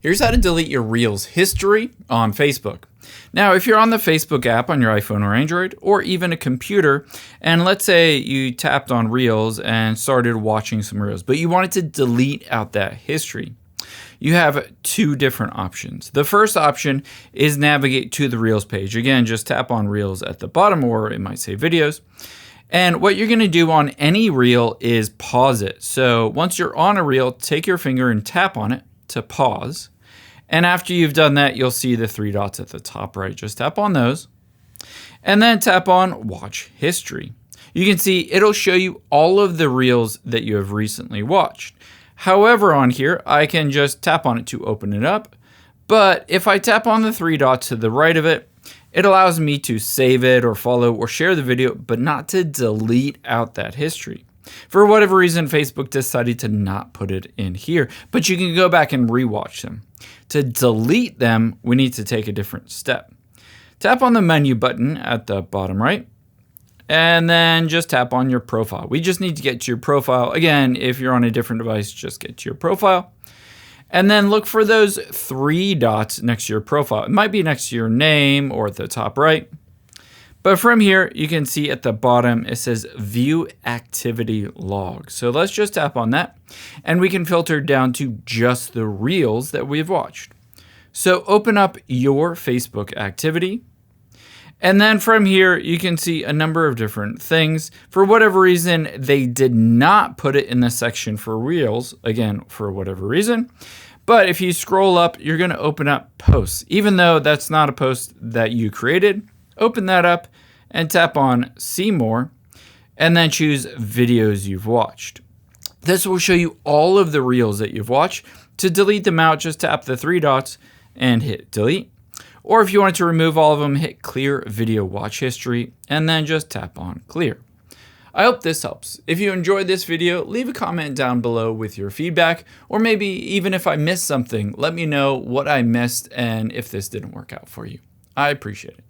Here's how to delete your Reels history on Facebook. Now, if you're on the Facebook app on your iPhone or Android, or even a computer, and let's say you tapped on Reels and started watching some Reels, but you wanted to delete out that history, you have two different options. The first option is navigate to the Reels page. Again, just tap on Reels at the bottom, or it might say videos. And what you're going to do on any reel is pause it. So once you're on a reel, take your finger and tap on it to pause. And after you've done that, you'll see the three dots at the top right. Just tap on those and then tap on Watch History. You can see it'll show you all of the reels that you have recently watched. However, on here, I can just tap on it to open it up. But if I tap on the three dots to the right of it, it allows me to save it or follow or share the video, but not to delete out that history. For whatever reason, Facebook decided to not put it in here, but you can go back and rewatch them. To delete them, we need to take a different step. Tap on the menu button at the bottom right, and then just tap on your profile. We just need to get to your profile. Again, if you're on a different device, just get to your profile. And then look for those three dots next to your profile. It might be next to your name or at the top right. But from here, you can see at the bottom, it says View Activity Log. So let's just tap on that, and we can filter down to just the reels that we've watched. So open up your Facebook activity. And then from here, you can see a number of different things. For whatever reason, they did not put it in the section for Reels, again, for whatever reason. But if you scroll up, you're going to open up Posts. Even though that's not a post that you created, open that up and tap on See More, and then choose Videos You've Watched. This will show you all of the Reels that you've watched. To delete them out, just tap the three dots and hit Delete. Or if you want to remove all of them, hit Clear Video Watch History, and then just tap on Clear. I hope this helps. If you enjoyed this video, leave a comment down below with your feedback, or maybe even if I missed something, let me know what I missed and if this didn't work out for you. I appreciate it.